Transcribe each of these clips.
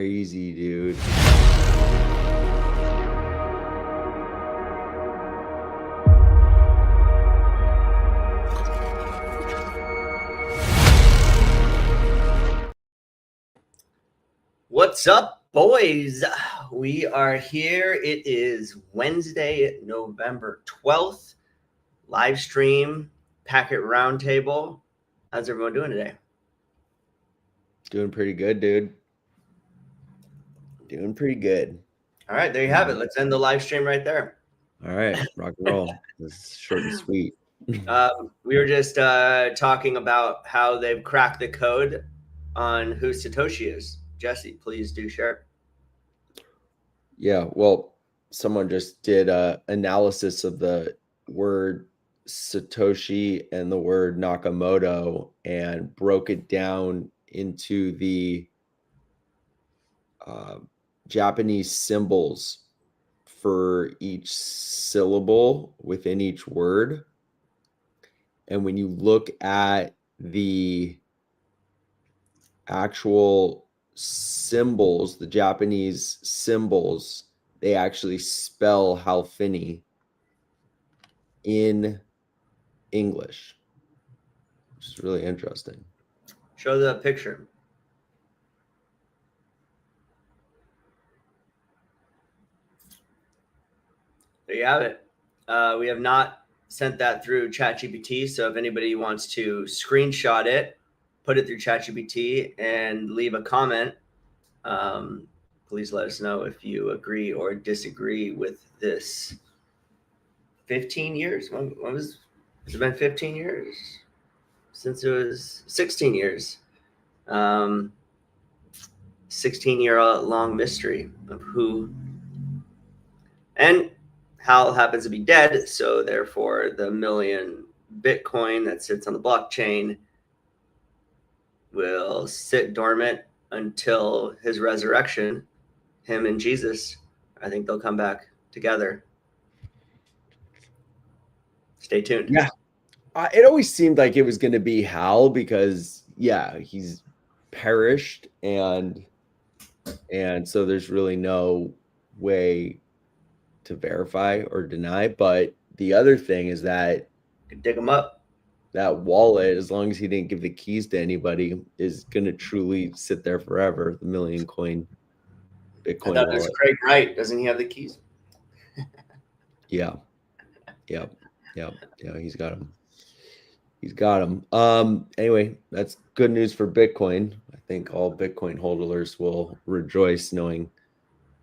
Crazy, dude. What's up, boys? We are here. It is Wednesday, November 12th. Livestream, Packet Roundtable. How's everyone doing today? Doing pretty good, dude. Doing pretty good. All right, there you have it. Let's end the live stream right there. All right, rock and roll. This is short and sweet. We were just talking about how they've cracked the code on who Satoshi is. Jesse, please do share. Yeah, well, someone just did a analysis of the word Satoshi and the word Nakamoto and broke it down into the Japanese symbols for each syllable within each word. And when you look at the actual symbols, the Japanese symbols, they actually spell Halfini in English, which is really interesting. Show the picture. There you have it. We have not sent that through ChatGPT, so if anybody wants to screenshot it, put it through ChatGPT, and leave a comment, please let us know if you agree or disagree with this. 15 years? Has it been 15 years? Since it was 16 years. 16-year-long mystery of who and Hal happens to be dead, so therefore the million Bitcoin that sits on the blockchain will sit dormant until his resurrection. Him and Jesus, I think they'll come back together. Stay tuned. Yeah. It always seemed like it was going to be Hal because, yeah, he's perished, and so there's really no way to verify or deny. But the other thing is that you can dig him up. That wallet, as long as he didn't give the keys to anybody, is going to truly sit there forever. The million coin Bitcoin I thought wallet. it was Craig Wright. Doesn't he have the keys? Yeah. He's got them. Anyway, that's good news for Bitcoin. I think all Bitcoin holders will rejoice knowing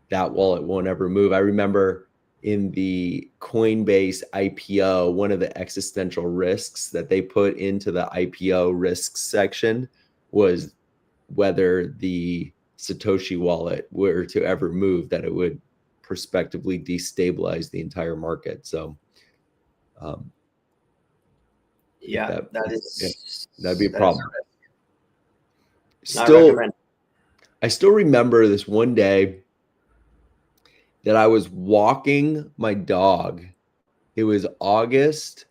that wallet won't ever move. I remember in the Coinbase IPO, one of the existential risks that they put into the IPO risks section was whether the Satoshi wallet were to ever move, that it would prospectively destabilize the entire market. So that'd be a problem. I still remember this one day that I was walking my dog. It was August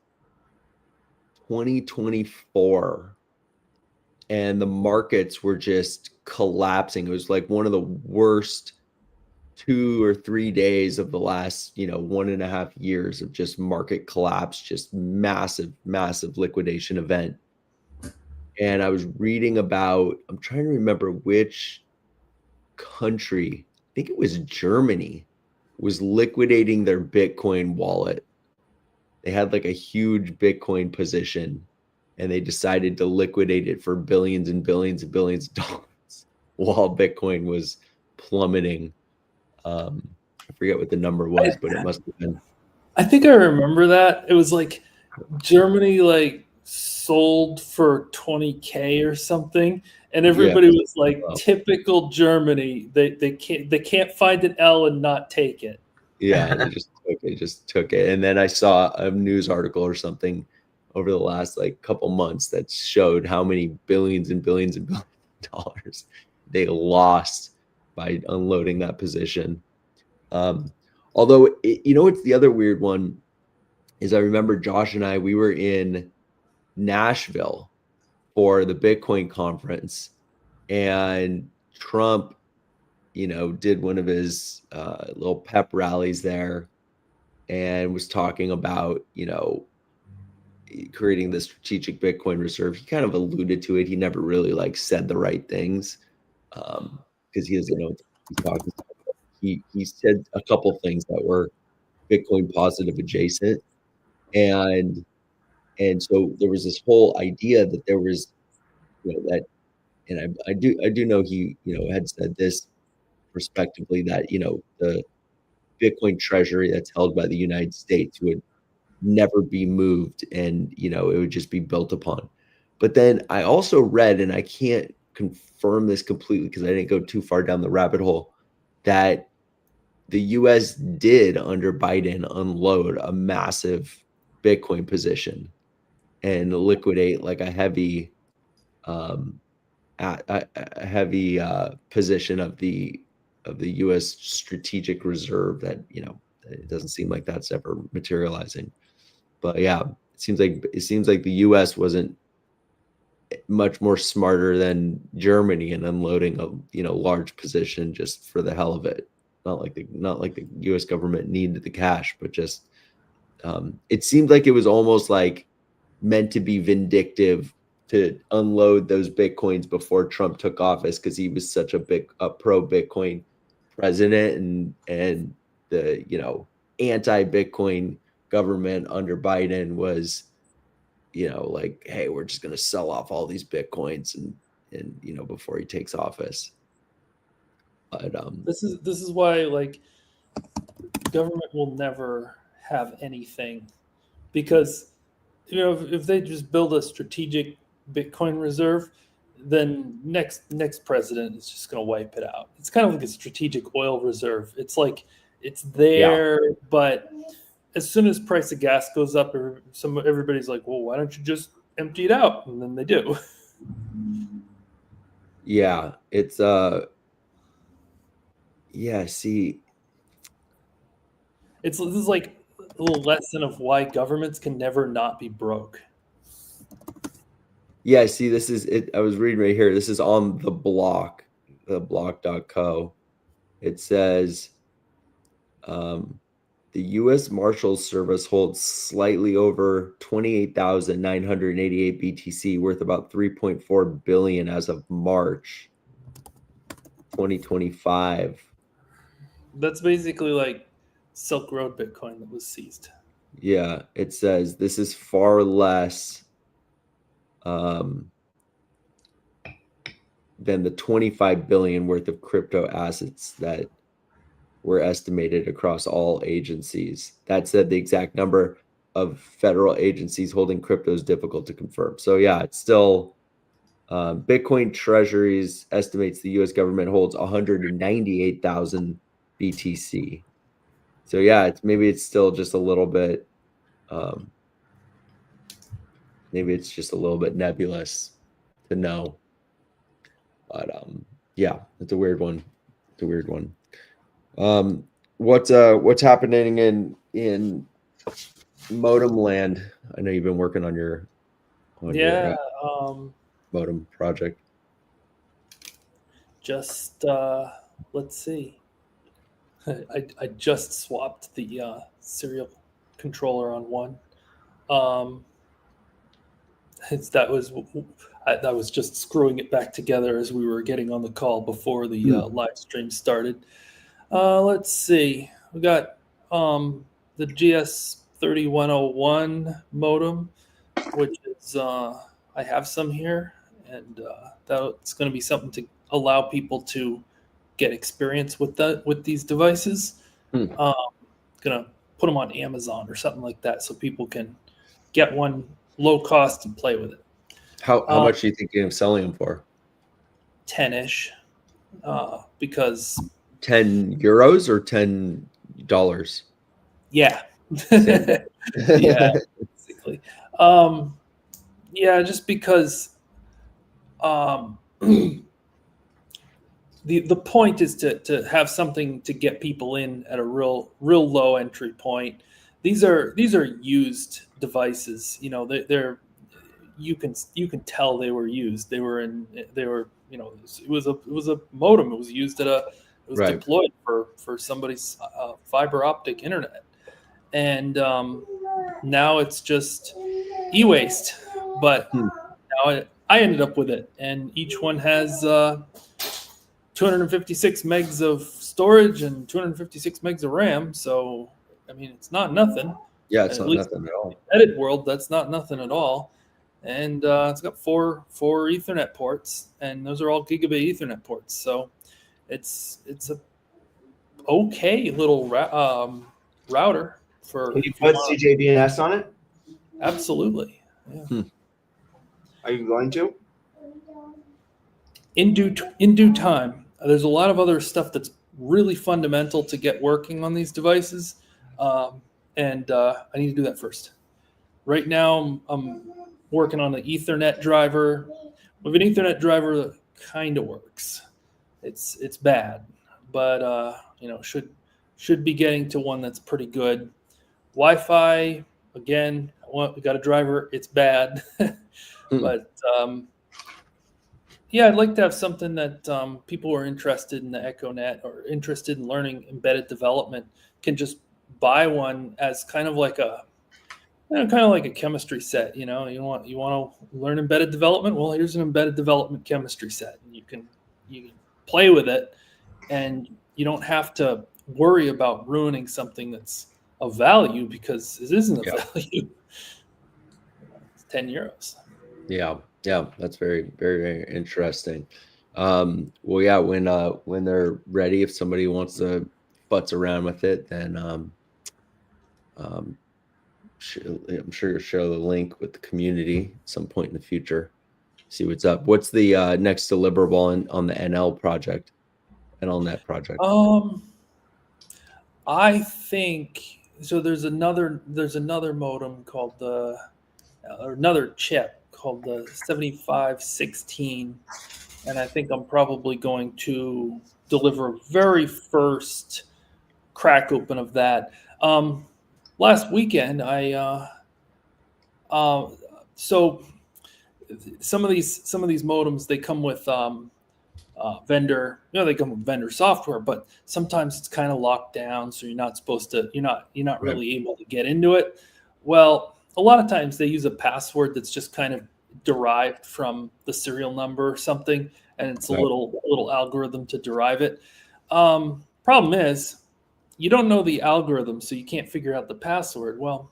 2024, and the markets were just collapsing. It was like one of the worst 2 or 3 days of the last, 1.5 years of just market collapse, just massive liquidation event. And I was reading about, I'm trying to remember which country, I think it was Germany, was liquidating their Bitcoin wallet. They had like a huge Bitcoin position, and they decided to liquidate it for billions and billions and billions of dollars while Bitcoin was plummeting. I forget what the number was, but it must have been. I think I remember that. It was like Germany sold for 20K or something, and everybody was like, typical Germany. They can't find an L and not take it. Yeah, they just took it. And then I saw a news article or something over the last couple months that showed how many billions and billions and billions of dollars they lost by unloading that position. Although, it's the other weird one is I remember Josh and I, we were in Nashville for the Bitcoin conference, and Trump did one of his little pep rallies there and was talking about, creating the strategic Bitcoin reserve. He kind of alluded to it. He never really like said the right things because he doesn't know what he's talking about. He said a couple things that were Bitcoin positive adjacent, and so there was this whole idea that there was, that, and I do know he had said this respectively, that the Bitcoin treasury that's held by the United States would never be moved, and it would just be built upon. But then I also read, and I can't confirm this completely because I didn't go too far down the rabbit hole, that the US did under Biden unload a massive Bitcoin position and liquidate like a heavy a heavy position of the US strategic reserve that it doesn't seem like that's ever materializing. But yeah, it seems like the US wasn't much more smarter than Germany in unloading a large position just for the hell of it. Not like the US government needed the cash, but just it seemed like it was almost like meant to be vindictive to unload those Bitcoins before Trump took office, because he was such a pro Bitcoin president, and the anti Bitcoin government under Biden was like, hey, we're just going to sell off all these Bitcoins and before he takes office. But this is why like government will never have anything, because if they just build a strategic Bitcoin reserve, then next president is just going to wipe it out. It's kind of like a strategic oil reserve. It's like it's there, but as soon as price of gas goes up, everybody's like, well, why don't you just empty it out? And then they do. Yeah, it's see, this is like a little lesson of why governments can never not be broke. Yeah, see, this is it. I was reading right here. This is on the block.co. It says the U.S. Marshals Service holds slightly over 28,988 BTC, worth about 3.4 billion as of March 2025. That's basically like Silk Road Bitcoin that was seized. Yeah, it says this is far less than the 25 billion worth of crypto assets that were estimated across all agencies. That said, the exact number of federal agencies holding crypto is difficult to confirm. So yeah, it's still Bitcoin Treasuries estimates the U.S. government holds 198,000 BTC. So yeah, maybe it's still just a little bit. Maybe it's just a little bit nebulous to know. But yeah, it's a weird one. It's a weird one. What's happening in modem land? I know you've been working on your modem project. Just let's see. I just swapped the serial controller on one. That was just screwing it back together as we were getting on the call before the live stream started. Let's see. We got the GS3101 modem, which is I have some here, and that's going to be something to allow people to get experience with these devices. Gonna put them on Amazon or something like that, so people can get one low cost and play with it. How much do you think you're selling them for? 10-ish, because 10 euros or $10? Yeah. Yeah, basically. Yeah, just because the point is to have something to get people in at a real low entry point. These are used devices. They're you can tell they were used. It was a modem. It was used at It was deployed for somebody's fiber optic internet. And now it's just e-waste. But now I ended up with it. And each one has 256 megs of storage and 256 megs of RAM. So, I mean, it's not nothing. Yeah, it's not nothing at all. In the edit world, that's not nothing at all. And it's got four Ethernet ports, and those are all gigabit Ethernet ports. So it's a okay little router for. Can you put CJDNS on it? Absolutely. Yeah. Are you going to? In due time. There's a lot of other stuff that's really fundamental to get working on these devices, and I need to do that first. Right now, I'm working on the Ethernet driver. We have an Ethernet driver that kind of works. It's bad, but should be getting to one that's pretty good. Wi-Fi, again, we got a driver. It's bad, but yeah, I'd like to have something that people who are interested in the EchoNet or interested in learning embedded development can just buy one as kind of like a chemistry set. You want to learn embedded development. Well, here's an embedded development chemistry set, and you can play with it, and you don't have to worry about ruining something that's of value because it isn't of value. It's €10. Yeah, that's very, very, very interesting. Well, yeah, when they're ready, if somebody wants to futz around with it, then I'm sure you'll share the link with the community at some point in the future. See what's up. What's the next deliverable on the NL project, NLNet project? I think so. There's another modem called another chip called the 7516, and I think I'm probably going to deliver a very first crack open of that. Last weekend, so some of these modems, they come with vendor, they come with vendor software, but sometimes it's kind of locked down, so you're not really able to get into it. Well, a lot of times they use a password that's just kind of derived from the serial number or something, and it's a little algorithm to derive it. Problem is, you don't know the algorithm, so you can't figure out the password. Well,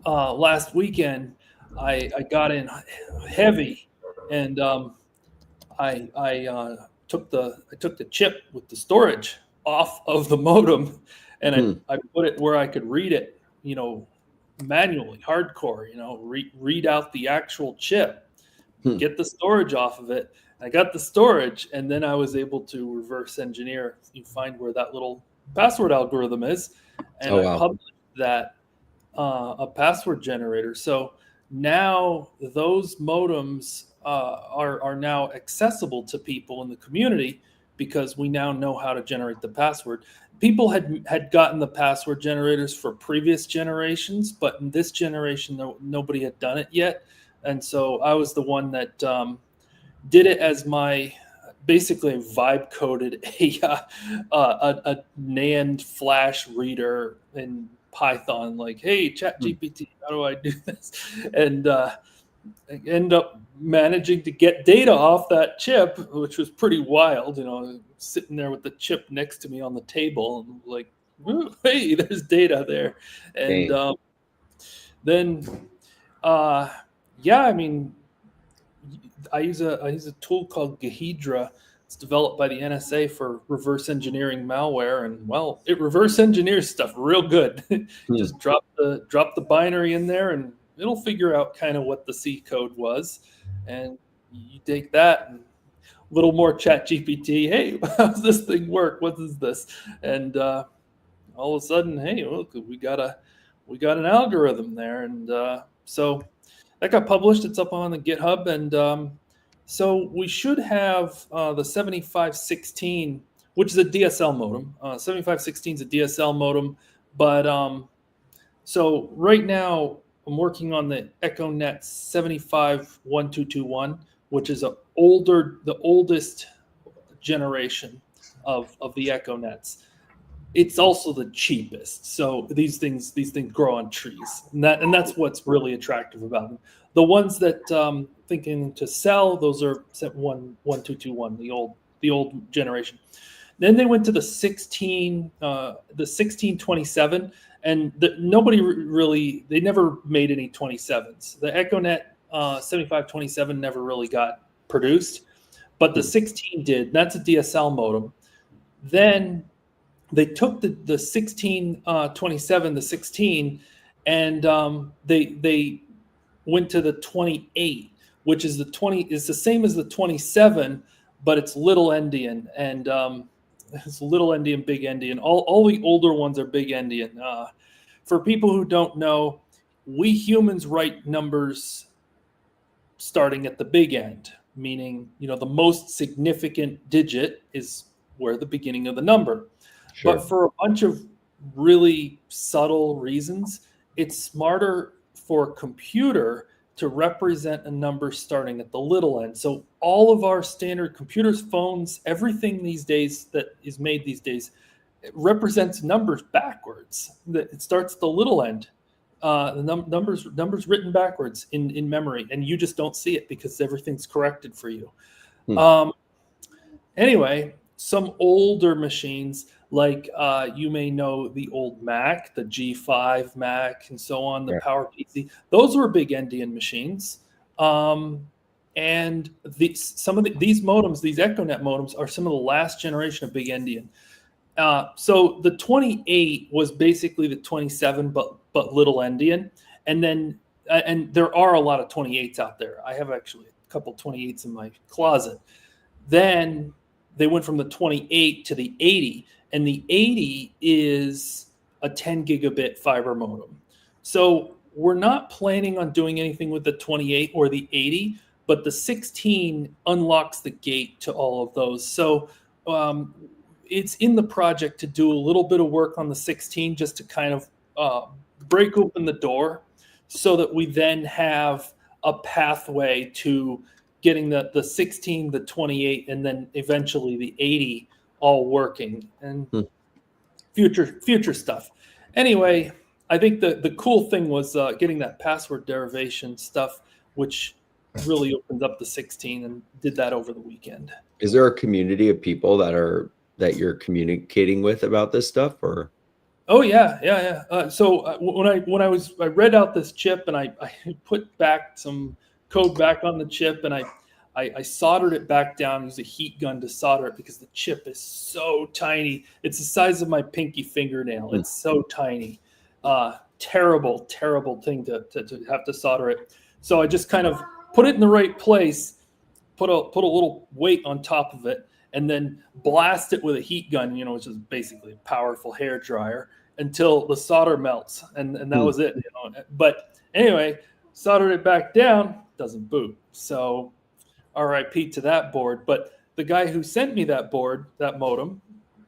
last weekend I got in heavy, and I took the chip with the storage off of the modem, and I put it where I could read it, manually, hardcore, read out the actual chip, get the storage off of it. I got the storage, and then I was able to reverse engineer. You find where that little password algorithm is, and I published that a password generator. So now those modems are now accessible to people in the community because we now know how to generate the password. People had gotten the password generators for previous generations, but in this generation, nobody had done it yet. And so I was the one that did it as basically vibe coded a NAND flash reader in Python, like, hey, ChatGPT, how do I do this? And I end up managing to get data off that chip, which was pretty wild, sitting there with the chip next to me on the table, and like, hey, there's data there. And then I mean, I use a tool called Gahedra. It's developed by the NSA for reverse engineering malware, and well, it reverse engineers stuff real good. Just drop the binary in there, and it'll figure out kind of what the C code was, and you take that and a little more ChatGPT. Hey, how does this thing work? What is this? And all of a sudden, hey, look, we got an algorithm there, and so that got published. It's up on the GitHub, and so we should have the 7516, which is a DSL modem. 7516 is a DSL modem, but so right now I'm working on the EchoNet 751221, which is the oldest generation of the EchoNets. It's also the cheapest. So these things grow on trees, and that's what's really attractive about them. The ones that thinking to sell, those are set 1221, the old generation. Then they went to the 1627, and nobody really, they never made any 27s. The EchoNet 7527 never really got produced, but the 16 did. That's a DSL modem. Then they took the 1627, the 16, and they went to the 28, which is the same as the 27, but it's little endian, and it's little endian, big endian. All the older ones are big endian. For people who don't know, we humans write numbers starting at the big end, meaning the most significant digit is where the beginning of the number. Sure. But for a bunch of really subtle reasons, it's smarter for a computer to represent a number starting at the little end. So all of our standard computers, phones, everything these days that is made these days, it represents numbers backwards. It starts at the little end. The numbers written backwards in memory, and you just don't see it because everything's corrected for you. Anyway, some older machines, like you may know the old Mac, the G5 Mac, and so on, the PowerPC. Those were big endian machines, and some of these modems, these EchoNet modems, are some of the last generation of big endian. So the 28 was basically the 27, but little endian, and then and there are a lot of 28s out there. I have actually a couple 28s in my closet. Then they went from the 28 to the 80, and the 80 is a 10 gigabit fiber modem. So we're not planning on doing anything with the 28 or the 80, but the 16 unlocks the gate to all of those. So it's in the project to do a little bit of work on the 16 just to kind of break open the door so that we then have a pathway to getting the 16, the 28, and then eventually the 80 all working, and future stuff. Anyway, I think the cool thing was getting that password derivation stuff, which really opened up the 16, and did that over the weekend. Is there a community of people that you're communicating with about this stuff, or? Oh yeah. So when I read out this chip, and I put back some code back on the chip, and I soldered it back down, used a heat gun to solder it because the chip is so tiny. It's the size of my pinky fingernail. It's so tiny. Terrible thing to have to solder it. So I just kind of put it in the right place, put a little weight on top of it, and then blast it with a heat gun, which is basically a powerful hair dryer, until the solder melts, and that was it. But anyway, soldered it back down, doesn't boot. So RIP to that board. But the guy who sent me that board, that modem,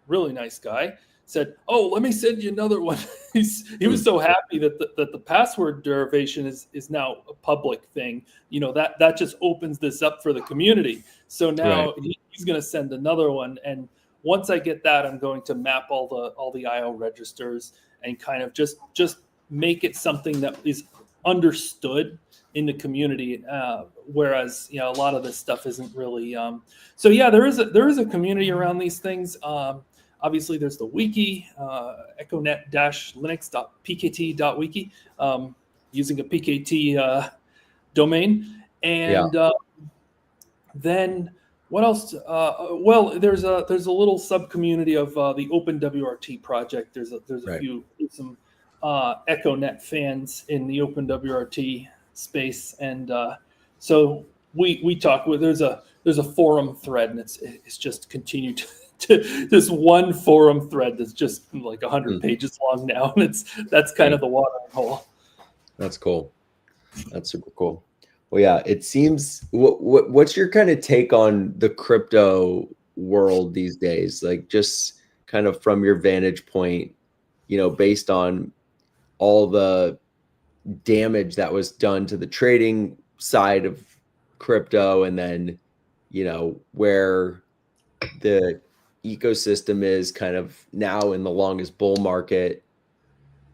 really nice guy, said, "Oh, let me send you another one." He was so happy that the password derivation is now a public thing. That just opens this up for the community. So now he's going to send another one, and once I get that, I'm going to map all the IO registers and kind of just make it something that is understood in the community, whereas a lot of this stuff isn't really. So yeah, there is a community around these things. Obviously, there's the wiki, echonet-linux.pkt.wiki, using a PKT domain, and then what else? Well, there's a little sub community of the OpenWRT project. There's a few some EchoNet fans in the OpenWRT space, and so we talk with. There's a forum thread, and it's just continued to this one forum thread that's just like 100 pages long now, and that's kind of the watering hole. That's cool. That's super cool. Well, yeah, it seems. What's your kind of take on the crypto world these days? Like, just kind of from your vantage point, based on all the damage that was done to the trading side of crypto, and then, where the ecosystem is kind of now in the longest bull market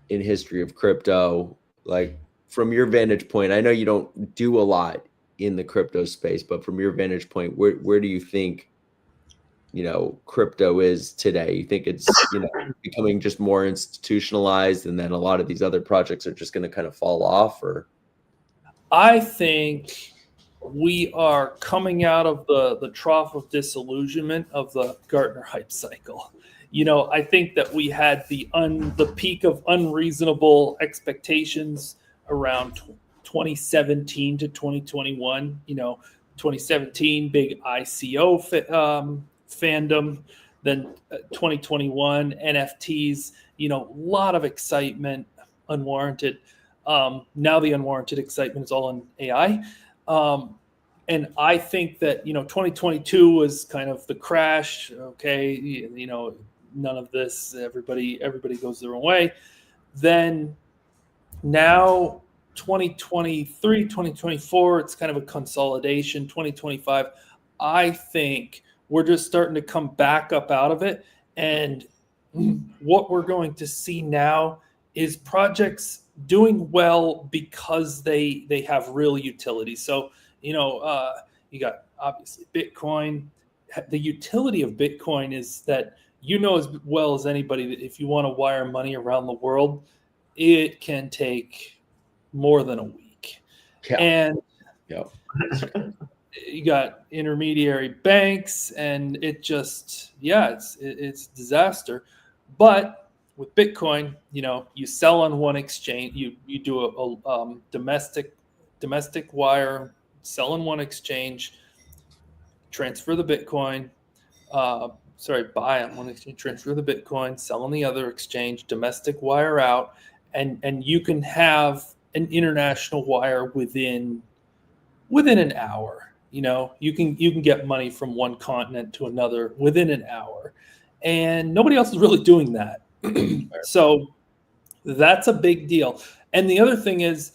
in history of crypto. Like, from your vantage point, I know you don't do a lot in the crypto space, but from your vantage point, where do you think, crypto is today? You think it's, becoming just more institutionalized, and then a lot of these other projects are just going to kind of fall off? Or I think we are coming out of the trough of disillusionment of the Gartner hype cycle. I think that we had the peak of unreasonable expectations around 2017 to 2021. 2017 big ICO fandom, then 2021 NFTs. A lot of excitement, unwarranted. Now the unwarranted excitement is all in AI. And I think that 2022 was kind of the crash. Okay, none of this. Everybody goes their own way. Then now 2023, 2024, it's kind of a consolidation. 2025, I think we're just starting to come back up out of it. And what we're going to see now is projects doing well because they have real utility. So, you got obviously Bitcoin. The utility of Bitcoin is that as well as anybody that if you want to wire money around the world, it can take more than a week. Yeah. And Yep. you got intermediary banks, and it just, it's a disaster. But with Bitcoin, you sell on one exchange, you do a domestic wire, sell on one exchange, transfer the Bitcoin, buy on one exchange, transfer the Bitcoin, sell on the other exchange, domestic wire out, and you can have an international wire within an hour. You can get money from one continent to another within an hour, and nobody else is really doing that. So that's a big deal. And the other thing is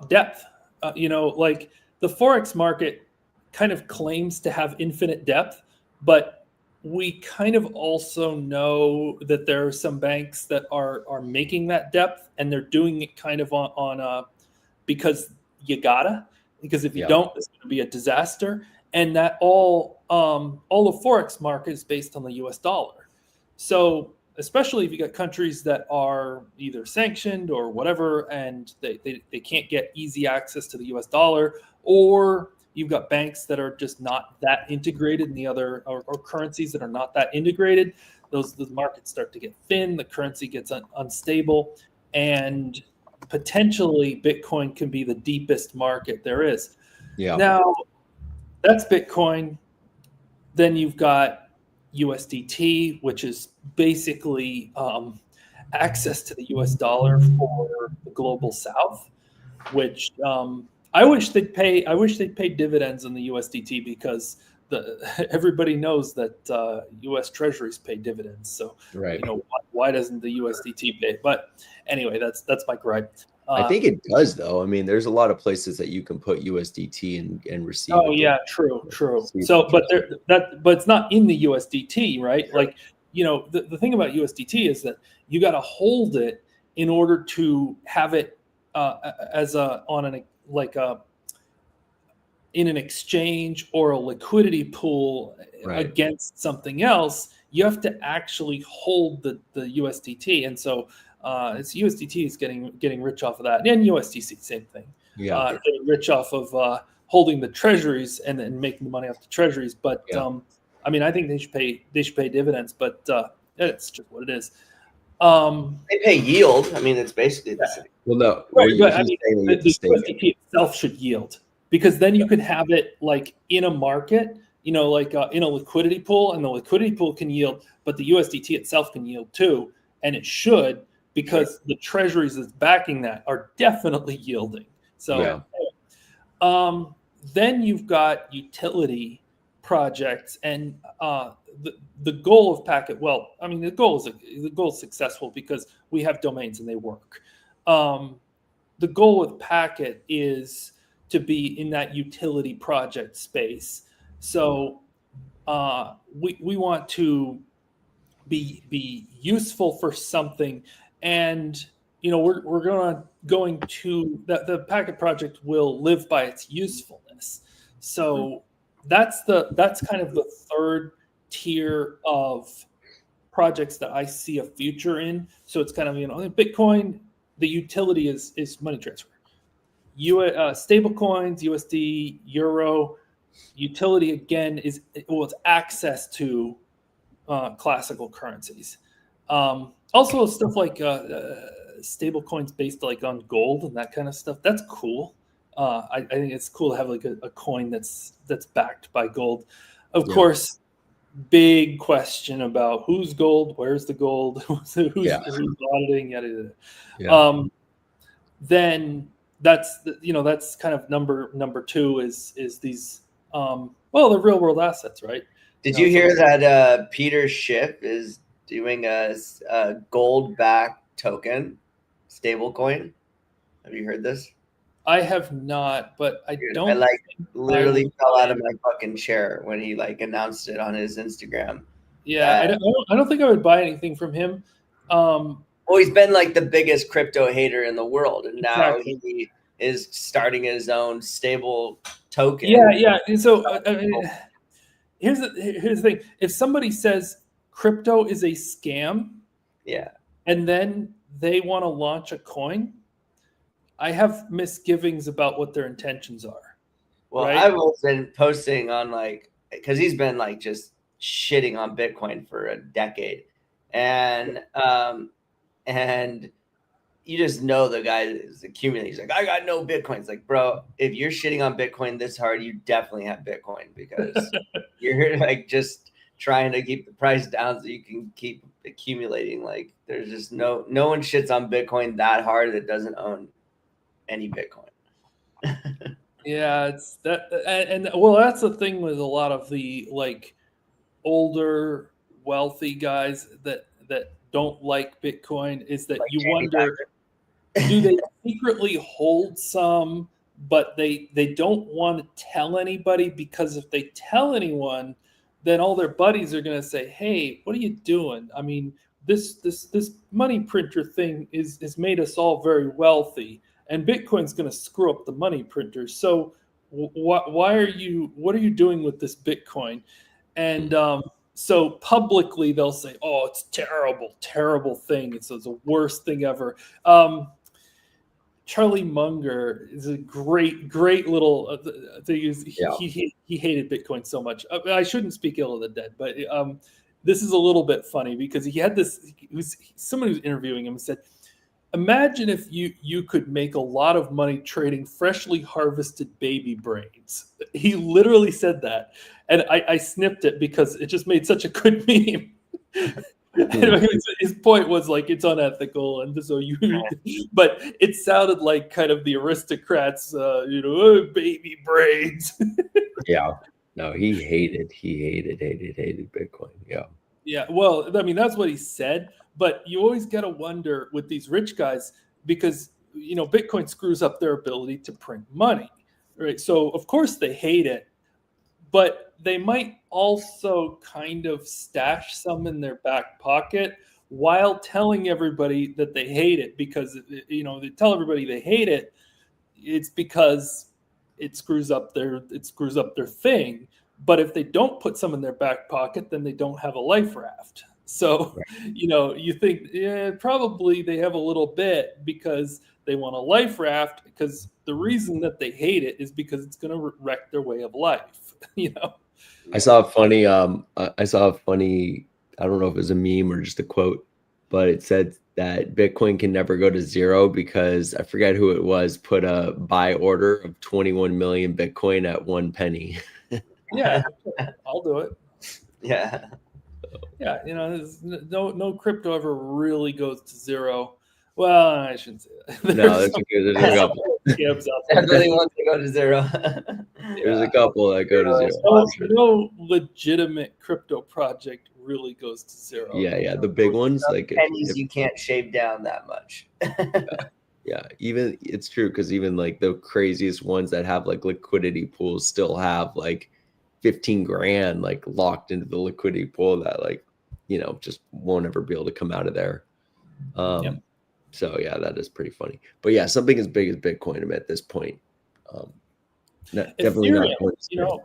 depth. Like the Forex market kind of claims to have infinite depth, but we kind of also know that there are some banks that are making that depth, and they're doing it kind of on because you gotta. Because if you don't, it's going to be a disaster. And that all the Forex market is based on the U.S. dollar. So especially if you got countries that are either sanctioned or whatever, and they can't get easy access to the U.S. dollar, or you've got banks that are just not that integrated in the other or currencies that are not that integrated, those markets start to get thin, the currency gets unstable, and potentially Bitcoin can be the deepest market there is. Yeah. Now, that's Bitcoin. Then you've got USDT, which is basically access to the US dollar for the global South, which I wish they'd pay dividends on the USDT, because everybody knows that U.S. Treasuries pay dividends. So, right. Why doesn't the USDT pay? But anyway, that's my gripe. I think it does, though. I mean, there's a lot of places that you can put USDT and receive. Oh yeah, true. So, but it's not in the USDT, right? Sure. Like, the thing about USDT is that you got to hold it in order to have it in an exchange or a liquidity pool, right, against something else. You have to actually hold the USDT, and so it's USDT is getting rich off of that, and USDC same thing. Yeah, getting rich off of holding the treasuries and then making the money off the treasuries. But I mean, I think they should pay dividends, but it's just what it is. They pay yield. I mean, it's basically the same. Well, no, right, but I mean, the USDT itself should yield, because then you could have it like in a market, like in a liquidity pool, and the liquidity pool can yield, but the USDT itself can yield too, and it should, because the treasuries that's backing that are definitely yielding. So, then you've got utility projects, and the goal of Packet. Well, I mean, the goal is successful because we have domains and they work. The goal with Packet is to be in that utility project space. So we want to be useful for something, and we're going to that the packet project will live by its usefulness. So that's kind of the third tier of projects that I see a future in. So it's kind of Bitcoin, the utility is money transfer. Stable coins, USD, Euro. Utility again is it's access to classical currencies. Also stuff like stable coins based like on gold and that kind of stuff. That's cool. I think it's cool to have like a coin that's backed by gold. Of course, big question about who's gold, where's the gold, who's auditing, yada yada. Then that's kind of number two is these the real world assets, right? Did you hear that Peter Schiff is doing a gold-backed token stablecoin? Have you heard this? I have not, but I don't. I literally fell out of my fucking chair when he announced it on his Instagram. Yeah, I don't think I would buy anything from him. Well, he's been like the biggest crypto hater in the world, and now he is starting his own stable token. Yeah. And so here's the thing: if somebody says crypto is a scam, and then they want to launch a coin, I have misgivings about what their intentions are. Well, right? I've been posting on because he's been just shitting on Bitcoin for a decade, and you just know the guy is accumulating. He's like, I got no Bitcoin. It's like, bro, if you're shitting on Bitcoin this hard, you definitely have Bitcoin because you're just trying to keep the price down so you can keep accumulating. There's just no one shits on Bitcoin that hard that doesn't own any Bitcoin. Yeah, it's that, and that's the thing with a lot of the older wealthy guys that don't like Bitcoin is that you wonder, do they secretly hold some, but they don't want to tell anybody, because if they tell anyone, then all their buddies are going to say, hey, what are you doing? I mean, this money printer thing has made us all very wealthy, and Bitcoin's going to screw up the money printer. So what are you doing with this Bitcoin? And so publicly they'll say, oh, it's terrible thing. It's the worst thing ever. Charlie Munger is a great little thing. He hated Bitcoin so much. I shouldn't speak ill of the dead, but this is a little bit funny because he had this. Someone who was interviewing him said, imagine if you could make a lot of money trading freshly harvested baby brains. He literally said that. And I snipped it because it just made such a good meme. His point was it's unethical, and so but it sounded like kind of the aristocrats, baby brains. Yeah, no, he hated Bitcoin. Yeah. Well, I mean, that's what he said, but you always got to wonder with these rich guys because Bitcoin screws up their ability to print money, right? So of course they hate it, but they might also kind of stash some in their back pocket while telling everybody that they hate it, because they tell everybody they hate it. It's because it screws up their thing. But if they don't put some in their back pocket, then they don't have a life raft. So, you think, probably they have a little bit because they want a life raft, because the reason that they hate it is because it's going to wreck their way of life. I saw a funny, I don't know if it was a meme or just a quote, but it said that Bitcoin can never go to zero because I forget who it was, put a buy order of 21 million Bitcoin at 1 penny. Yeah, I'll do it. Yeah. Yeah, no crypto ever really goes to zero. Well, I shouldn't say that. No, there's a couple. Definitely wants to go to zero. There's a couple that go to zero. No legitimate crypto project really goes to zero. Yeah, the big ones pennies you can't shave down that much. Yeah, even it's true because even the craziest ones that have liquidity pools still have 15 grand like locked into the liquidity pool that like, just won't ever be able to come out of there. So yeah, that is pretty funny. But yeah, something as big as Bitcoin at this point. Definitely Ethereum, not.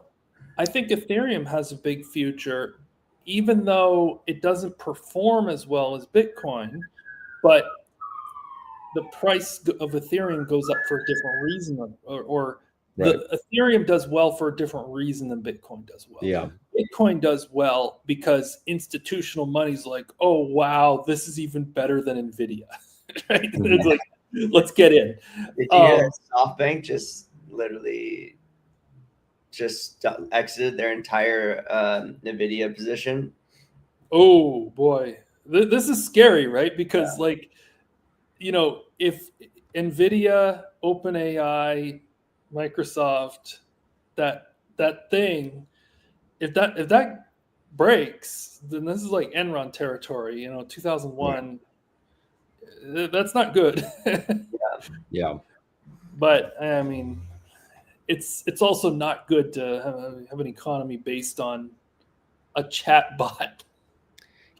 I think Ethereum has a big future, even though it doesn't perform as well as Bitcoin, but the price of Ethereum goes up for a different reason, or the Ethereum does well for a different reason than Bitcoin does well. Yeah. Bitcoin does well because institutional money's like, oh wow, this is even better than Nvidia. Right? Mhm. It's like, let's get in. Did you hear that SoftBank just literally exited their entire Nvidia position? Oh boy, this is scary, right? Because if Nvidia, OpenAI, Microsoft, that thing, if that breaks, then this is like Enron territory. 2001. That's not good. Yeah. But I mean, it's also not good to have an economy based on a chat bot.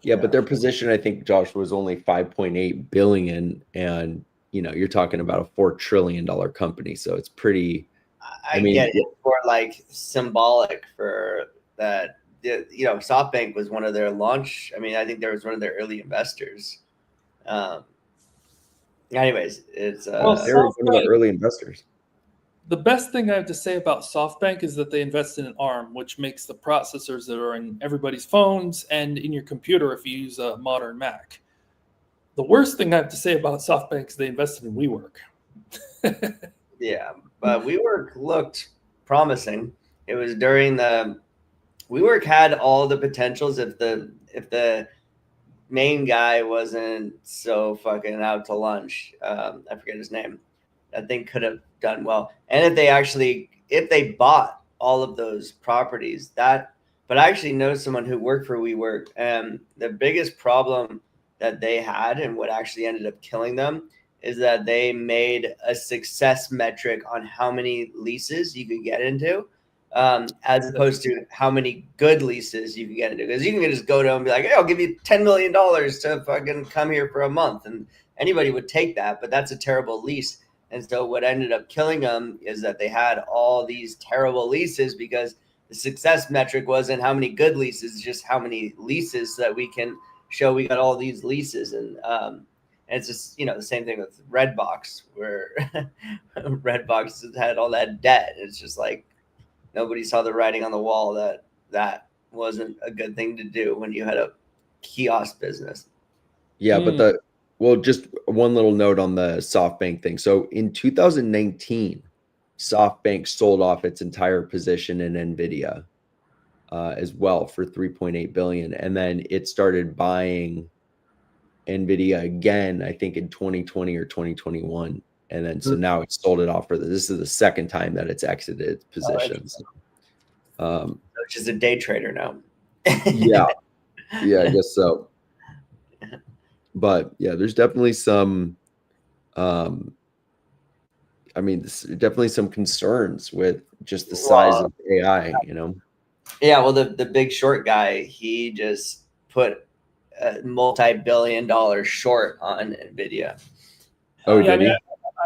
Yeah, but their position, I think, Josh, was only 5.8 billion, and you're talking about a $4 trillion company, so it's pretty. I mean, get it. It's more like symbolic for that. SoftBank was one of their launch. I mean, I think there was one of their early investors. Anyways, it's they were one of the early investors. The best thing I have to say about SoftBank is that they invested in ARM, which makes the processors that are in everybody's phones and in your computer if you use a modern Mac. The worst thing I have to say about SoftBank is they invested in WeWork. Yeah, but WeWork looked promising. It was during WeWork had all the potentials if the main guy wasn't so fucking out to lunch. I forget his name. That thing could have done well. And if they bought all of those properties, but I actually know someone who worked for WeWork, and the biggest problem that they had and what actually ended up killing them is that they made a success metric on how many leases you could get into, as opposed to how many good leases you can get into. Because you can just go to them and be like, hey, I'll give you $10 million to fucking come here for a month. And anybody would take that, but that's a terrible lease. And so what ended up killing them is that they had all these terrible leases because the success metric wasn't how many good leases, just how many leases so that we can show we got all these leases. And it's just, the same thing with Redbox, where Redbox had all that debt. It's just like nobody saw the writing on the wall that wasn't a good thing to do when you had a kiosk business. Yeah, but just one little note on the SoftBank thing. So in 2019, SoftBank sold off its entire position in NVIDIA as well for 3.8 billion. And then it started buying NVIDIA again, I think in 2020 or 2021. And then so now it's sold it off this is the second time that it's exited its positions. Which is a day trader now. Yeah, I guess so. But yeah, there's definitely some, definitely some concerns with just the size of AI, Yeah, well, the big short guy, he just put a multi-billion-dollar short on NVIDIA. Oh, did he?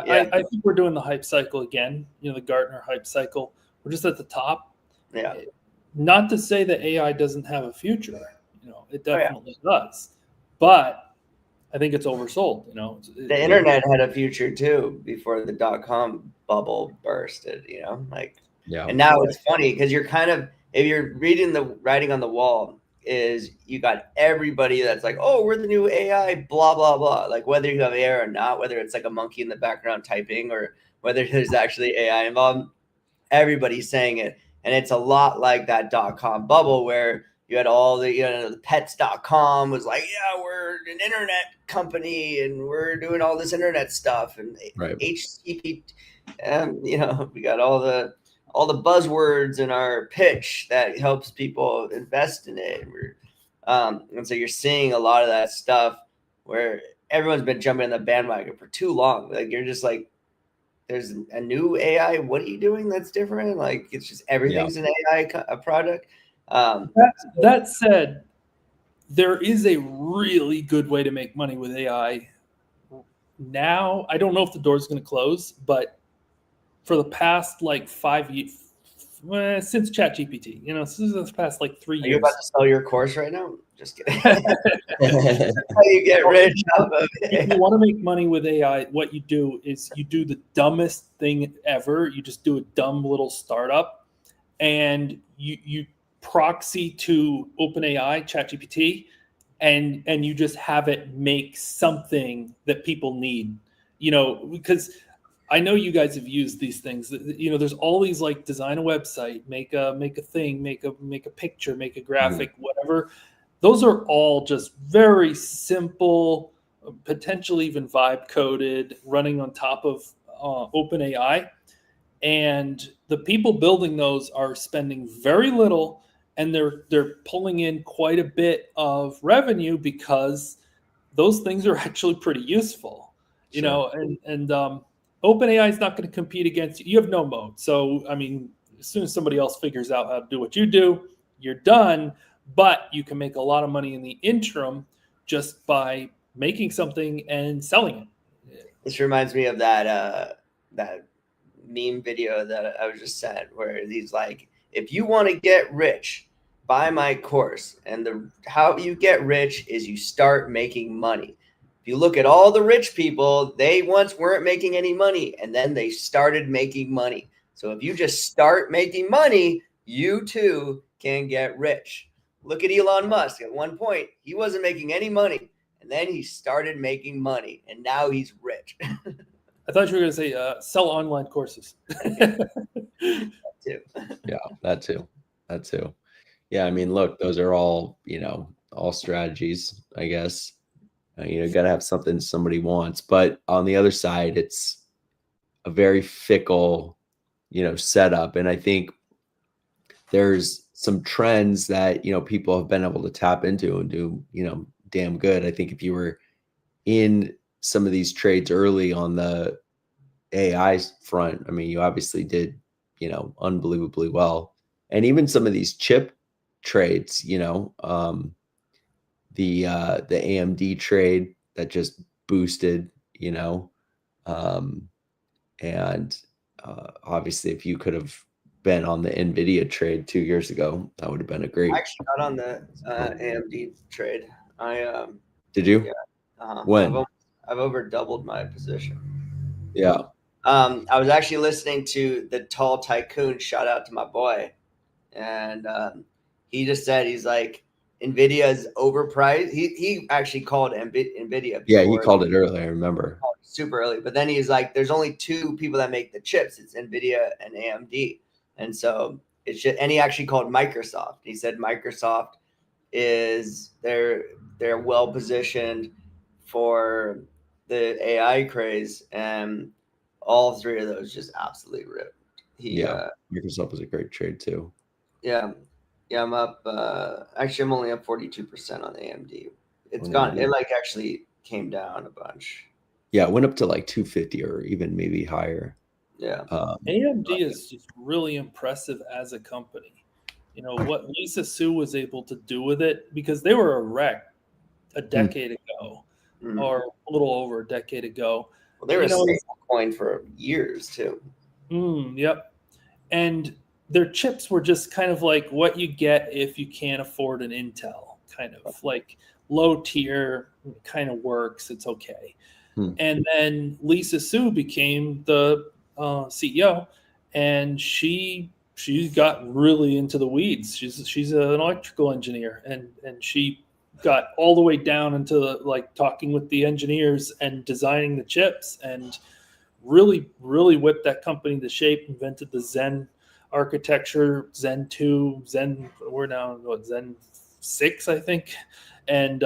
I think we're doing the hype cycle again. The Gartner hype cycle. We're just at the top. Yeah. Not to say that AI doesn't have a future. It definitely does. But I think it's oversold. The internet had a future too before the .com bubble bursted. And now it's funny because you're kind of, if you're reading the writing on the wall, is you got everybody that's like, oh, we're the new AI, blah blah blah. Like whether you have AI or not, whether it's like a monkey in the background typing or whether there's actually AI involved, everybody's saying it, and it's a lot like that .com bubble where you had all the pets.com was like, yeah, we're an internet company and we're doing all this internet stuff, and HTTP, we got all the buzzwords in our pitch that helps people invest in it. And so you're seeing a lot of that stuff where everyone's been jumping on the bandwagon for too long. Like you're just like, there's a new AI. What are you doing that's different? Like it's just everything's an AI product. That said, there is a really good way to make money with AI. Now, I don't know if the door's going to close, but for the past like 5 years, since ChatGPT, since the past like 3 years. Are you about to sell your course right now? Just kidding. How you get rich off of it. If you want to make money with AI, what you do is you do the dumbest thing ever. You just do a dumb little startup, and you proxy to OpenAI, ChatGPT, and you just have it make something that people need. Because I know you guys have used these things. There's all these like design a website, make a thing, make a picture, make a graphic, whatever. Those are all just very simple, potentially even vibe coded, running on top of OpenAI. And the people building those are spending very little, and they're pulling in quite a bit of revenue because those things are actually pretty useful. And OpenAI is not going to compete against you. You have no moat. So, I mean, as soon as somebody else figures out how to do what you do, you're done. But you can make a lot of money in the interim just by making something and selling it. This reminds me of that meme video that I was just sent, where he's like, if you want to get rich, buy my course. And how you get rich is you start making money. If you look at all the rich people, they once weren't making any money, and then they started making money. So if you just start making money, you too can get rich. Look at Elon Musk. At one point, he wasn't making any money, and then he started making money, and now he's rich. I thought you were going to say sell online courses. That too. Yeah, that too. Yeah, I mean, look, those are all, all strategies, I guess. You got to have something somebody wants. But on the other side, it's a very fickle, setup. And I think there's some trends that, people have been able to tap into and do, damn good. I think if you were in some of these trades early on the AI front, I mean, you obviously did, unbelievably well. And even some of these chip trades, the AMD trade that just boosted, obviously if you could have been on the NVIDIA trade 2 years ago, that would have been a great. I actually got on the AMD trade. Did you? Yeah. When? I've over doubled my position. Yeah. I was actually listening to the Tall Tycoon. Shout out to my boy, and he just said, he's like, NVIDIA is overpriced. He actually called NVIDIA. Yeah, he called it early. I remember. Super early, but then he's like, there's only two people that make the chips. It's NVIDIA and AMD, and so it's just. And he actually called Microsoft. He said Microsoft is they're well positioned for the AI craze, and all three of those just absolutely ripped. Microsoft was a great trade too. Yeah, I'm up. Actually, I'm only up 42% on AMD. It's gone. It like actually came down a bunch. Yeah, it went up to like 250 or even maybe higher. Yeah. AMD is just really impressive as a company. What Lisa Su was able to do with it, because they were a wreck a decade ago, or a little over a decade ago. Well, they were a stable coin for years too. Yep. And their chips were just kind of like what you get if you can't afford an Intel, kind of like low tier, kind of works. It's okay. And then Lisa Su became the CEO, and she got really into the weeds. She's an electrical engineer, and she got all the way down into like talking with the engineers and designing the chips, and really whipped that company into shape. Invented the Zen architecture, Zen 2, we're now Zen 6, I think, and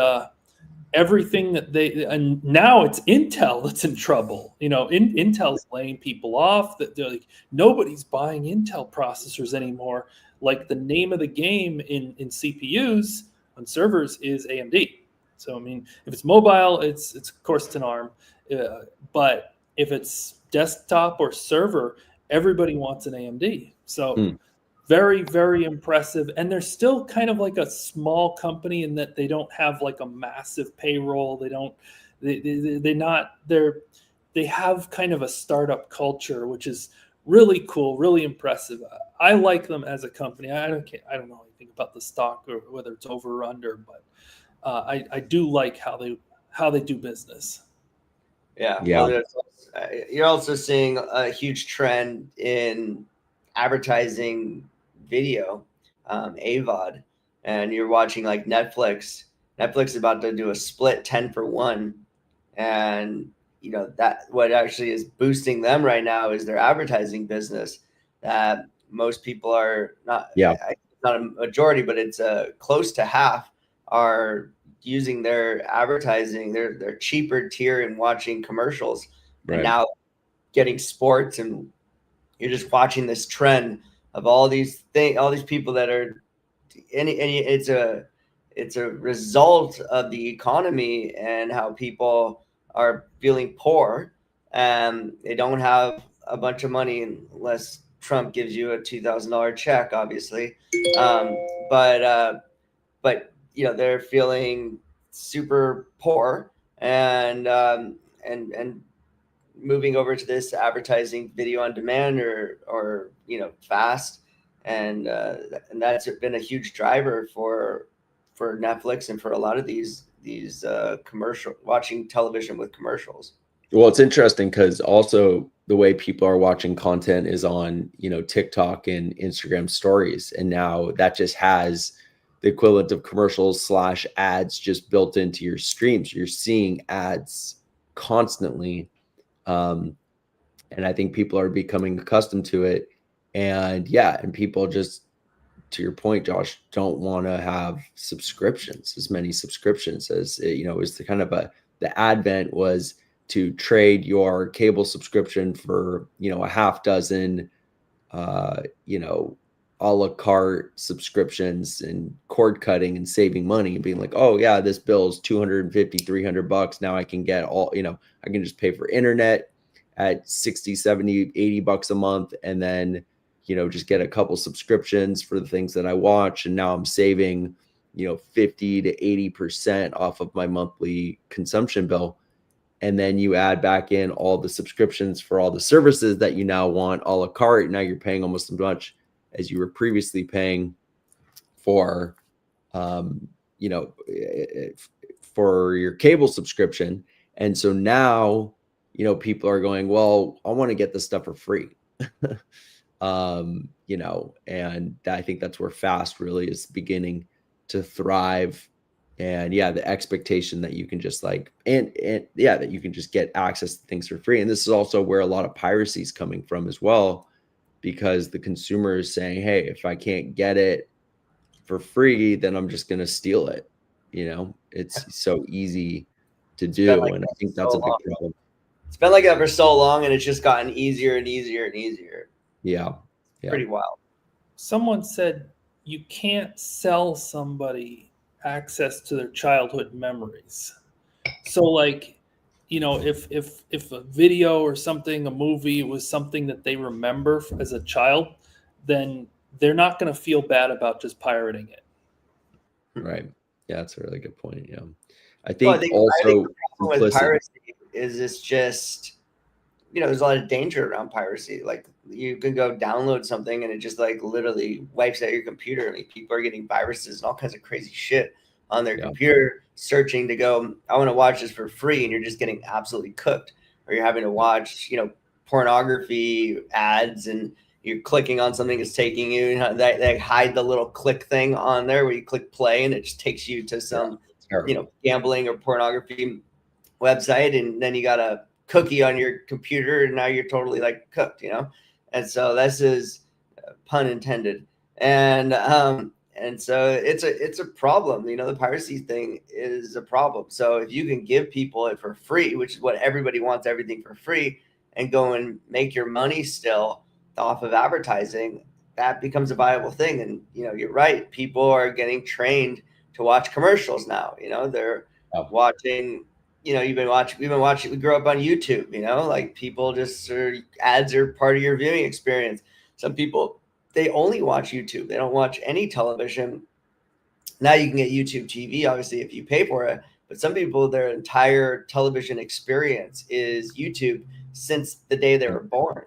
everything that and now it's Intel that's in trouble. Intel's laying people off. That they're like, nobody's buying Intel processors anymore. Like the name of the game in CPUs on servers is AMD. So I mean, if it's mobile, it's of course it's an ARM, but if it's desktop or server, everybody wants an AMD. So very, very impressive. And they're still kind of like a small company in that they don't have like a massive payroll. They have kind of a startup culture, which is really cool, really impressive. I like them as a company. I don't know anything about the stock or whether it's over or under, but I do like how they do business. Yeah. Well, you're also seeing a huge trend in advertising video, AVOD, and you're watching like Netflix. Netflix is about to do a split 10 for 1, and that what actually is boosting them right now is their advertising business. That most people are not. Not a majority, but it's close to half are using their advertising, their cheaper tier, and watching commercials, and now getting sports, and you're just watching this trend of all these people that are it's a result of the economy and how people are feeling poor, and they don't have a bunch of money unless Trump gives you a $2,000 check, obviously. But they're feeling super poor, and moving over to this advertising video on demand or fast, and that's been a huge driver for Netflix and for a lot of these commercial watching television with commercials. Well, it's interesting because also the way people are watching content is on, TikTok and Instagram stories. And now that just has the equivalent of commercials / ads just built into your streams. You're seeing ads constantly. And I think people are becoming accustomed to it. And people just, to your point, Josh, don't want to have as many subscriptions as, is the kind of the advent was to trade your cable subscription for, a half dozen, a la carte subscriptions and cord cutting and saving money and being like, oh yeah, this bill is $250, $300. Now I can get I can just pay for internet at 60, 70, $80 a month. And then, just get a couple subscriptions for the things that I watch. And now I'm saving, 50 to 80% off of my monthly consumption bill. And then you add back in all the subscriptions for all the services that you now want a la carte. Now you're paying almost as much as you were previously paying for, for your cable subscription. And so now, people are going, well, I want to get this stuff for free. And I think that's where FAST really is beginning to thrive. And the expectation that you can just that you can just get access to things for free. And this is also where a lot of piracy is coming from as well, because the consumer is saying, hey, if I can't get it for free, then I'm just going to steal it. It's so easy to do. And I think that's a big problem. It's been like that for so long, and it's just gotten easier and easier and easier. Yeah. Pretty wild. Someone said you can't sell somebody access to their childhood memories. So if a video or something, a movie was something that they remember as a child, then they're not going to feel bad about just pirating it. Right. Yeah, that's a really good point. Yeah. I think also the problem with piracy is it's just, there's a lot of danger around piracy. Like, you can go download something and it just literally wipes out your computer. I mean, people are getting viruses and all kinds of crazy shit on their computer, searching to go, I want to watch this for free, and you're just getting absolutely cooked. Or you're having to watch, pornography ads, and you're clicking on something that's taking you. They hide the little click thing on there where you click play, and it just takes you to some, gambling or pornography website, and then you got a cookie on your computer, and now you're totally cooked, And so this is pun intended, and so it's a problem. The piracy thing is a problem. So if you can give people it for free, which is what everybody wants, everything for free, and go and make your money still off of advertising, that becomes a viable thing. And you're right, people are getting trained to watch commercials now. They're watching we've been watching, we grew up on YouTube, like people ads are part of your viewing experience. Some people, they only watch YouTube. They don't watch any television. Now you can get YouTube TV, obviously, if you pay for it. But some people, their entire television experience is YouTube since the day they were born.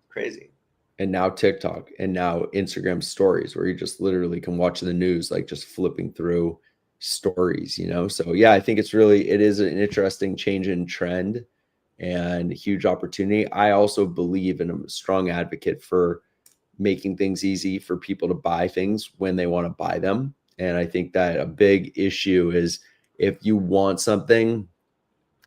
Crazy. And now TikTok, and now Instagram stories, where you just literally can watch the news, like just flipping through stories, So yeah, I think it is an interesting change in trend and a huge opportunity. I also believe, and I'm a strong advocate for making things easy for people to buy things when they want to buy them. And I think that a big issue is if you want something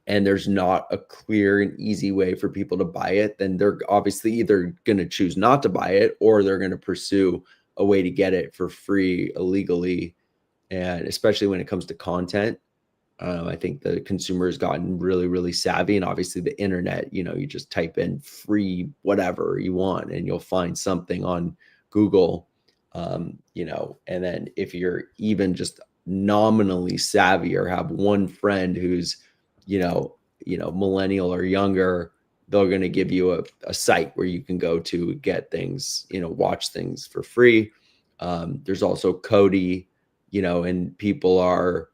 and there's not a clear and easy way for people to buy it, then they're obviously either going to choose not to buy it, or they're going to pursue a way to get it for free illegally. And especially when it comes to content, I think the consumer has gotten really, really savvy. And obviously the internet, you just type in free whatever you want and you'll find something on Google, and then if you're even just nominally savvy or have one friend who's, millennial or younger, they're going to give you a site where you can go to get things, watch things for free. There's also Cody, and people are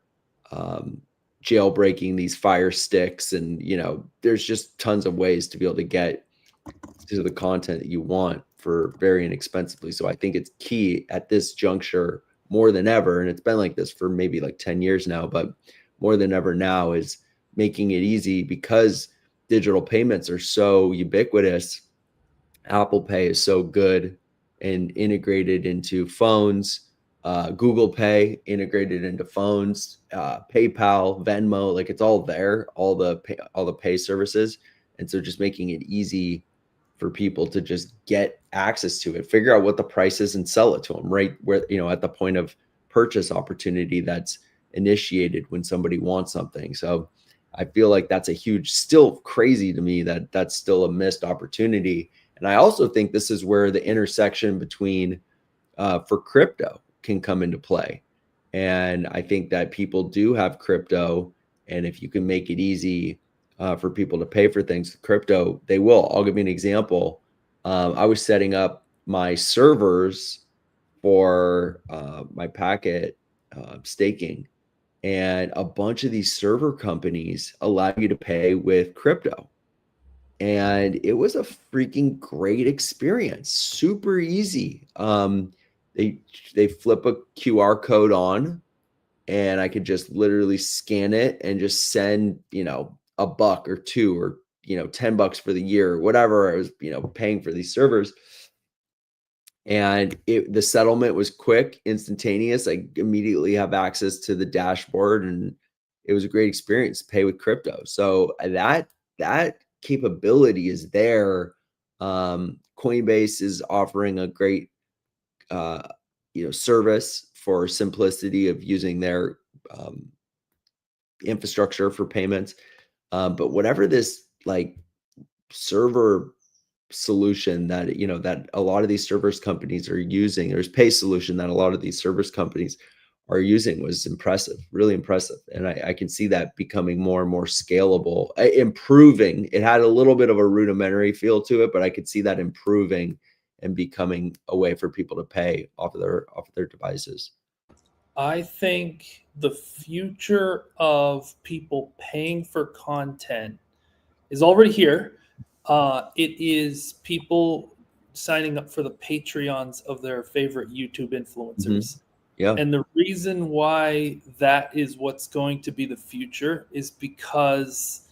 jailbreaking these Fire Sticks, and there's just tons of ways to be able to get to the content that you want for very inexpensively. So I think it's key at this juncture more than ever, and it's been like this for maybe like 10 years now, but more than ever now, is making it easy, because digital payments are so ubiquitous. Apple Pay is so good and integrated into phones. Google Pay integrated into phones, PayPal, Venmo, like it's all there, all the pay services. And so just making it easy for people to just get access to it, figure out what the price is and sell it to them right where, at the point of purchase opportunity that's initiated when somebody wants something. So I feel like that's still crazy to me that that's still a missed opportunity. And I also think this is where the intersection between for crypto can come into play. And I think that people do have crypto, and if you can make it easy for people to pay for things with crypto, they will. I'll give you an example. I was setting up my servers for my packet staking, and a bunch of these server companies allow you to pay with crypto. And it was a freaking great experience, super easy. They flip a QR code on, and I could just literally scan it and just send, $1 or $2 or, $10 for the year, whatever I was, paying for these servers. And the settlement was quick, instantaneous. I immediately have access to the dashboard, and it was a great experience to pay with crypto. So that capability is there. Coinbase is offering a great service for simplicity of using their infrastructure for payments. But whatever this like server solution that that a lot of these service companies are using, there's pay solution that a lot of these service companies are using, was impressive, really impressive. And I can see that becoming more and more scalable, improving. It had a little bit of a rudimentary feel to it, but I could see that improving and becoming a way for people to pay off of their devices. I think the future of people paying for content is already here. It is people signing up for the Patreons of their favorite YouTube influencers. Mm-hmm. Yeah. And the reason why that is what's going to be the future is because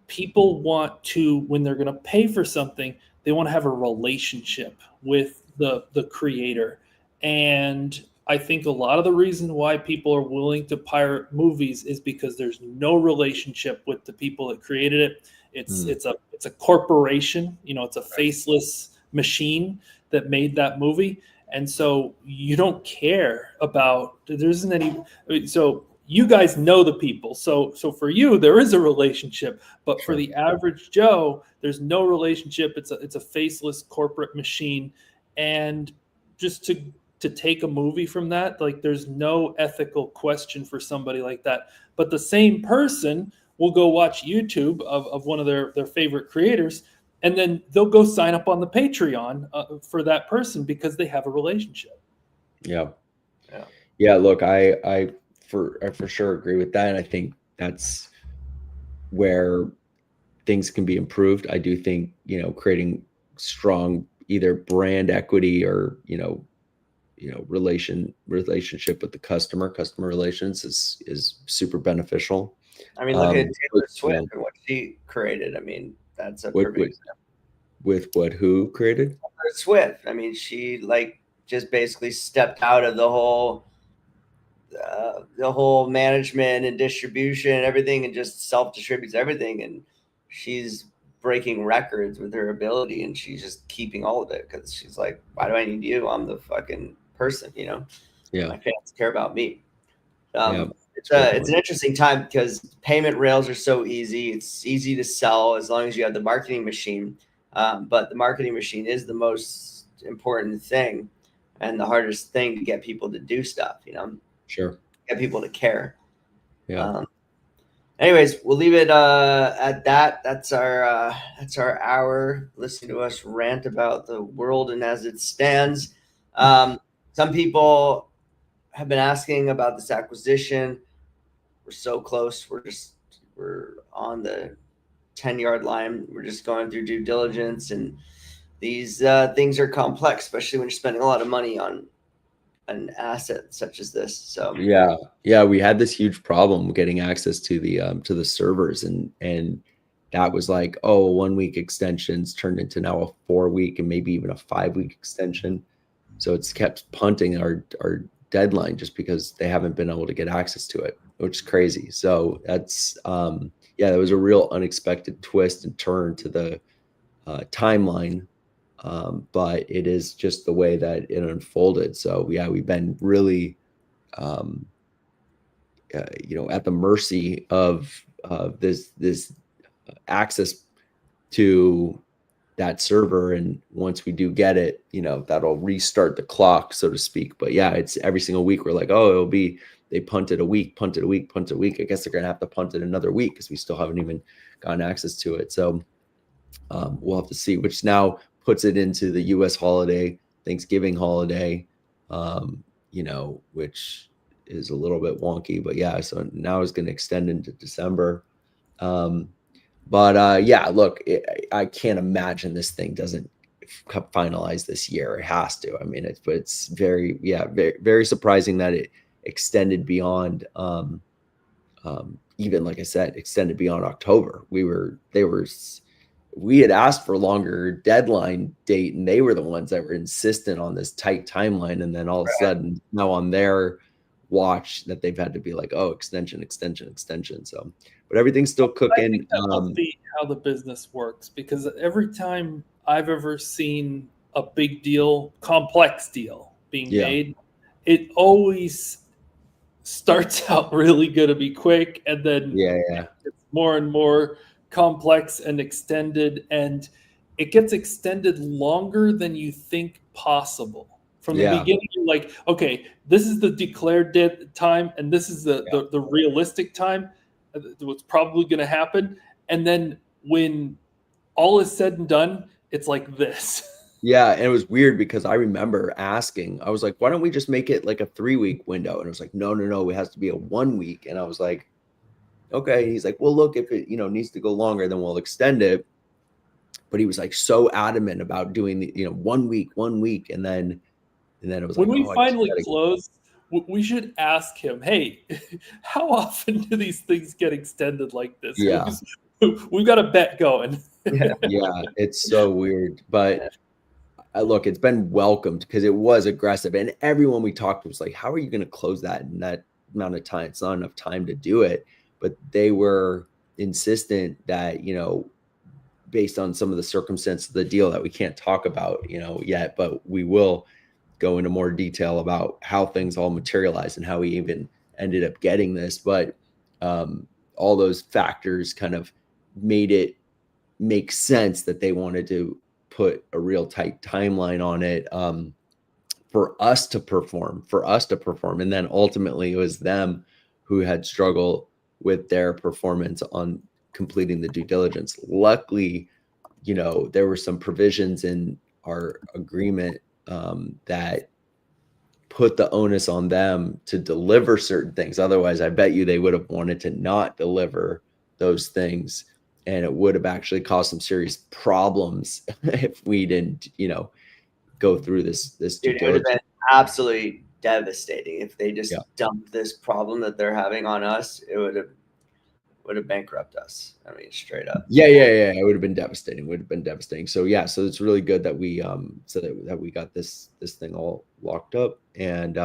people want to, when they're going to pay for something, they want to have a relationship with the creator. And I think a lot of the reason why people are willing to pirate movies is because there's no relationship with the people that created it. It's a corporation, it's a faceless machine that made that movie. And so you don't care about, there isn't any, so you guys know the people. So for you, there is a relationship, but for the average Joe, there's no relationship. It's a faceless corporate machine. And just to to take a movie from that. Like there's no ethical question for somebody like that. But the same person will go watch YouTube of one of their favorite creators, and then they'll go sign up on the Patreon for that person because they have a relationship. Yeah. Look, I for sure agree with that. And I think that's where things can be improved. I do think, creating strong either brand equity or, relationship with the customer relations is super beneficial. I mean, look at Taylor Swift and what she created. I mean, that's a perfect example. With what who created? Taylor Swift. I mean, she just basically stepped out of the whole management and distribution and everything, and just self-distributes everything. And she's breaking records with her ability, and she's just keeping all of it because she's like, why do I need you? I'm the fucking person, Yeah. My fans care about me. It's an interesting time because payment rails are so easy. It's easy to sell as long as you have the marketing machine. But the marketing machine is the most important thing and the hardest thing to get people to do stuff, Sure. Get people to care. Yeah. Anyways, we'll leave it at that. That's our hour listening to us rant about the world and as it stands. Some people have been asking about this acquisition. We're so close. We're on the 10-yard line. We're just going through due diligence, and these things are complex, especially when you're spending a lot of money on an asset such as this. So yeah, we had this huge problem getting access to the servers, and that was like, a 1 week extensions turned into now a 4 week and maybe even a 5 week extension. So it's kept punting our deadline just because they haven't been able to get access to it, which is crazy. So that's that was a real unexpected twist and turn to the timeline. But it is just the way that it unfolded. So we've been really, at the mercy of this access to that server. And once we do get it, that'll restart the clock, so to speak. But it's every single week we're like, they punted a week. I guess they're going to have to punt it another week because we still haven't even gotten access to it. So we'll have to see, which now puts it into the U.S. holiday, Thanksgiving holiday, which is a little bit wonky, but so now it's going to extend into December. But look, I can't imagine this thing doesn't finalize this year. It has to. I mean, it's very, very, very surprising that it extended beyond, even like I said, extended beyond October. We had asked for a longer deadline date, and they were the ones that were insistent on this tight timeline. And then all of a sudden, now on their watch, that they've had to be like, extension. So, but everything's still cooking. We'll see how the business works, because every time I've ever seen a big deal, complex deal being made, it always starts out really going to be quick, and then it's more and more complex and extended, and it gets extended longer than you think possible. From the beginning, you're like, okay, this is the declared time, and this is the realistic time, what's probably going to happen. And then when all is said and done, it's like this. And it was weird because I remember asking, I was like, why don't we just make it like a 3 week window? And it was like, no, it has to be a 1 week. And I was like, okay. He's like, well, look, if it, needs to go longer, then we'll extend it. But he was like so adamant about doing the, 1 week. And then it was when like, we finally close, we should ask him, hey, how often do these things get extended like this? We've got a bet going. It's so weird. But look, it's been welcomed because it was aggressive. And everyone we talked to was like, how are you going to close that in that amount of time? It's not enough time to do it. But they were insistent that, based on some of the circumstances of the deal that we can't talk about, yet, but we will go into more detail about how things all materialized and how we even ended up getting this. But all those factors kind of made it make sense that they wanted to put a real tight timeline on it for us to perform, and then ultimately it was them who had struggled with their performance on completing the due diligence. Luckily, you know, there were some provisions in our agreement that put the onus on them to deliver certain things. Otherwise, I bet you they would have wanted to not deliver those things, and it would have actually caused some serious problems if we didn't, you know, go through this due Dude, it would have diligence. been absolutely devastating if they just Yeah. dumped this problem that they're having on us. It would have bankrupted us. I mean, straight up. Yeah. It would have been devastating. So yeah, so it's really good that we that we got this thing all locked up, and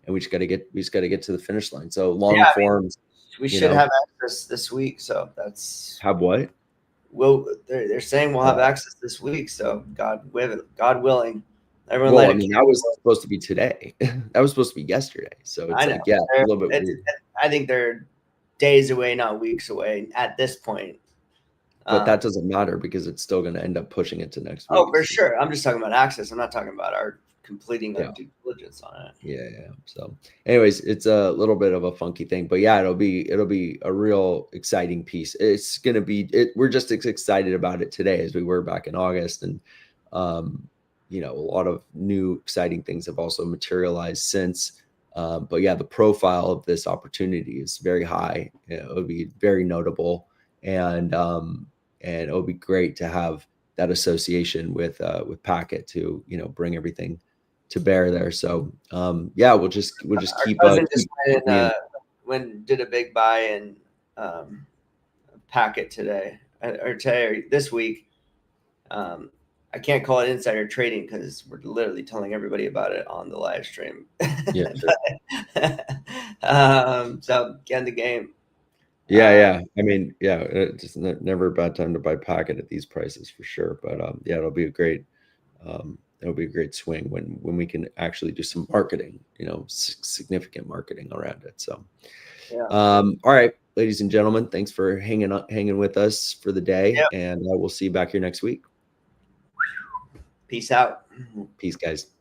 we just got to get to the finish line. So long Yeah, I mean, forms. we you should know, have access this week. So that's have what? well, they're saying we'll have access this week. So God willing, everyone. Well, let I it mean, that was supposed to be today. That was supposed to be yesterday. So it's I know. like, yeah, a little bit weird. I think they're days away, not weeks away at this point. But that doesn't matter because it's still going to end up pushing it to next week. Oh, for sure. I'm just talking about access. I'm not talking about our completing of due diligence on it. Yeah. So anyways, it's a little bit of a funky thing, but yeah, it'll be a real exciting piece. It's going to be, we're just as excited about it today as we were back in August. And, you know, a lot of new exciting things have also materialized since. But yeah, the profile of this opportunity is very high. It would be very notable, and it would be great to have that association with Packet to, you know, bring everything to bear there. So yeah, we'll just keep did a big buy in Packet today or this week. I can't call it insider trading because we're literally telling everybody about it on the live stream. Yeah. So get in the game. Yeah. I mean, yeah, it's just never a bad time to buy Packet at these prices for sure. But yeah, it'll be a great swing when we can actually do some marketing, you know, significant marketing around it. So yeah. All right, ladies and gentlemen, thanks for hanging with us for the day, and we'll see you back here next week. Peace out. Peace, guys.